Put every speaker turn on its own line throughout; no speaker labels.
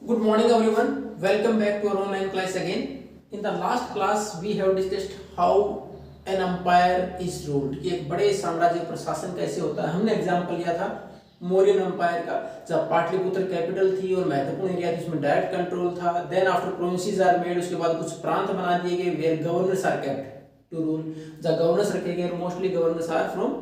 Good morning everyone. Welcome back to our online class again. In the last class we have discussed how an empire is ruled कि एक बड़े साम्राज्य प्रशासन कैसे होता है। हमने एग्जांपल लिया था मौर्यन एम्पायर का, जब पाटलिपुत्र कैपिटल थी और महत्वपूर्ण एरिया थी, उसमें डायरेक्ट कंट्रोल था। Then after provinces are made, उसके बाद कुछ प्रांत बना दिए गए where governors are kept to rule. जब गवर्नर्स रखे गए, mostly governors are from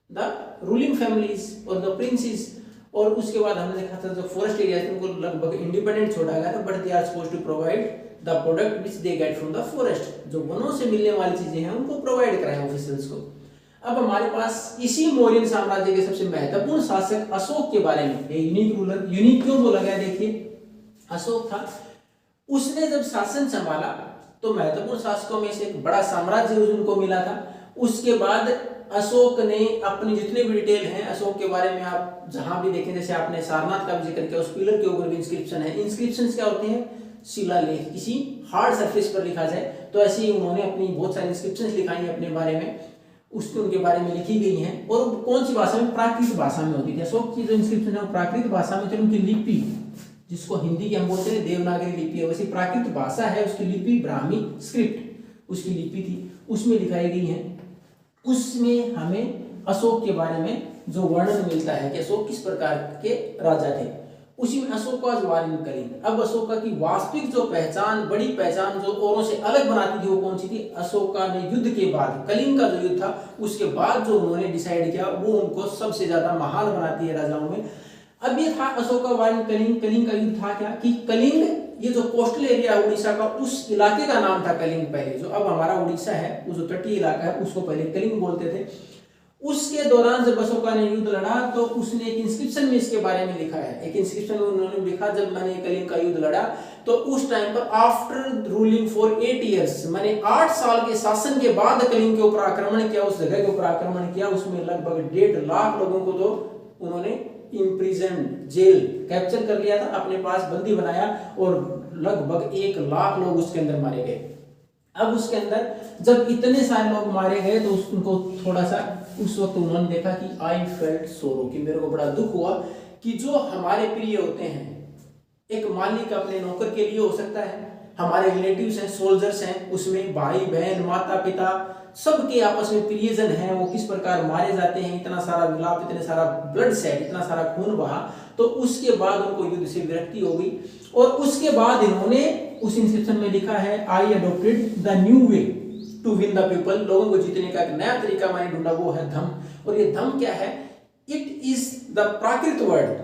the ruling families और द प्रिंसेस। और उसके बाद हमने देखा था जो फॉरेस्ट एरिया थे उनको लगभग इंडिपेंडेंट छोड़ा गया था, but they are supposed to provide the product which they get from the forest. जो वनों से मिलने वाली चीजें हैं उनको प्रोवाइड कराएं ऑफिशियल्स को। अब हमारे पास इसी मौर्यन साम्राज्य के सबसे महत्वपूर्ण शासक अशोक के बारे में, यूनिक रूलर, यूनिक क्यों बोला गया, देखिए अशोक था। उसने जब शासन संभाला तो महत्वपूर्ण शासकों में से एक बड़ा साम्राज्य उनको मिला था। उसके बाद अशोक ने अपनी जितने भी डिटेल हैं अशोक के बारे में आप जहां भी देखें, जैसे आपने सारनाथ का भी जिक्र किया, उस पिलर के ऊपर भी इंस्क्रिप्शन है। इंस्क्रिप्शंस क्या होते हैं? शिलालेख, किसी हार्ड सरफेस पर लिखा जाए। तो ऐसे ही उन्होंने अपनी बहुत सारी इंस्क्रिप्शंस लिखाई हैं अपने बारे में, उसके उनके बारे में लिखी गई हैं। और कौन सी भाषा में? प्राकृत भाषा में होती थी। अशोक की जो इंस्क्रिप्शन है वो प्राकृत भाषा में थी। उनकी लिपि, जिसको हिंदी की हम बोलते हैं देवनागरी लिपि है, वैसे प्राकृत भाषा है, उसकी लिपि ब्राह्मी स्क्रिप्ट उसकी लिपि थी, उसमें लिखाई गई है। उसमें हमें अशोक के बारे में जो वर्णन मिलता है कि अशोक किस प्रकार के राजा थे, उसी में अशोक का वार इन कलिंग। अब अशोक की वास्तविक जो पहचान, बड़ी पहचान जो औरों से अलग बनाती थी वो कौन सी थी? अशोक ने युद्ध के बाद, कलिंग का जो युद्ध था उसके बाद जो उन्होंने डिसाइड किया वो उनको सबसे ज्यादा महान बनाती है राजाओं में। अब ये था अशोक का वार इन कलिंग। कलिंग का युद्ध था क्या कि कलिंग, ये जो कोस्टल एरिया है उड़ीसा का, उस इलाके का नाम था कलिंग पहले। जो अब हमारा उड़ीसा है, वो जो तटीय इलाका है उसको पहले कलिंग बोलते थे। उसके दौरान जब अशोका ने युद्ध लड़ा तो उसने एक इंस्क्रिप्शन में इसके बारे में लिखा है। एक इंस्क्रिप्शन में उन्होंने लिखा, जब मैंने कलिंग का युद्ध लड़ा तो उस टाइम पर आफ्टर रूलिंग फॉर 8 years, मैंने 8 साल के शासन के बाद कलिंग के ऊपर आक्रमण किया, उस जगह के ऊपर आक्रमण किया। उसमें लगभग 1.5 लाख लोगों को तो उन्होंने इम्प्रिजन, जेल, कैप्चर कर लिया था, अपने पास बंदी बनाया और लगभग 1 लाख लोग उसके अंदर मारे गए। अब उसके अंदर जब इतने सारे लोग मारे गए तो उनको थोड़ा सा उस वक्त उन्होंने देखा कि आई फेल्ट सोरो, कि मेरे को बड़ा दुख हुआ कि जो हमारे प्रिय होते हैं, एक मालिक अपने नौकर के लिए हो सकता है, हमारे रिलेटिव्स हैं, सोल्जर्स हैं, उसमें भाई बहन माता पिता सबके आपस में प्रियजन हैं, वो किस प्रकार मारे जाते हैं, इतना सारा विलाप, इतने सारा ब्लड सेड, इतना सारा खून बहा। तो उसके बाद उनको युद्ध से विरक्ति हो गई और उसके बाद इन्होंने उस इंस्क्रिप्शन में लिखा है, I adopted the new way to win the people. लोगों को जीतने का एक नया तरीका मैंने ढूंढा, वो है धम। और ये धम क्या है? It is the Prakrit word.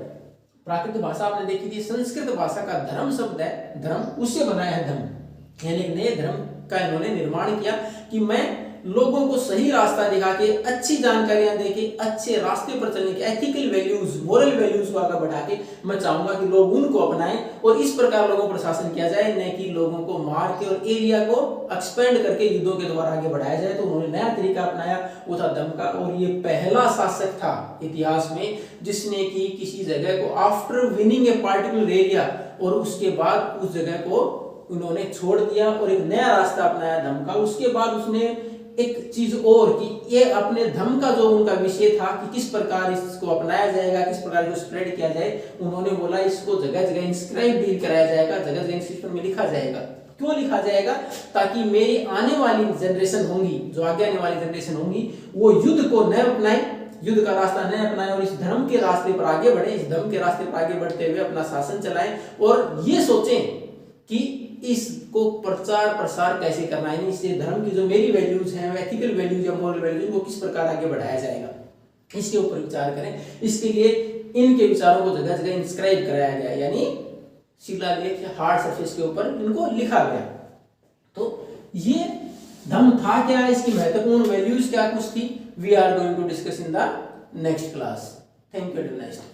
Prakrit भाषा आपने देखी थी, संस्कृत भाषा का धर्म शब्द है, धर्म, उससे बनाया है धम। यानी एक नए धर्म का इन्होंने निर्माण किया कि मैं लोगों को सही रास्ता दिखा के, अच्छी जानकारियां देके, अच्छे रास्ते पर चलने के, एथिकल वैल्यूज, मोरल वैल्यूज को आगे बढ़ा के मैं चाहूंगा कि लोग उनको अपनाएं और इस प्रकार लोगों पर शासन किया जाए, न कि लोगों को मार के और एरिया को एक्सपेंड करके युद्धों के द्वारा आगे बढ़ाया जाए। तो उन्होंने नया तरीका अपनाया, वो था दम का। और ये पहला शासक था इतिहास में जिसने की किसी जगह को after winning a particular area और उसके बाद उस जगह को उन्होंने छोड़ दिया और एक नया रास्ता अपनाया धम का। उसके बाद उसने एक चीज और कि ये अपने धर्म का जो उनका विषय था कि किस प्रकार इसको अपनाया जाएगा, किस प्रकार इसको स्प्रेड किया जाए, उन्होंने बोला इसको जगह जगह इंस्क्राइब भी कराया जाएगा, जगह जगह इंस्क्रिप्शन में लिखा जाएगा। क्यों लिखा जाएगा? ताकि मेरी आने वाली जनरेशन होंगी, जो आगे आने वाली जनरेशन होंगी, वो युद्ध को न अपनाए, युद्ध का रास्ता न अपनाए और इस धर्म के रास्ते पर आगे बढ़े, इस धर्म के रास्ते पर आगे बढ़ते हुए अपना शासन चलाएं और ये सोचें कि इसको प्रचार प्रसार कैसे करना है, इससे धर्म की जो मेरी वैल्यूज हैं, एथिकल वैल्यूज या मोरल वैल्यूज, वो किस प्रकार आगे बढ़ाया जाएगा, इसके ऊपर विचार करें। इसके लिए इनके विचारों को जगह जगह इंस्क्राइब कराया गया, यानी शिलालेख या हार्ड सरफेस के ऊपर इनको लिखा गया। तो ये धर्म था क्या, इसकी महत्वपूर्ण वैल्यूज क्या कुछ थी, we are going to discuss in the next class. Thank you, next.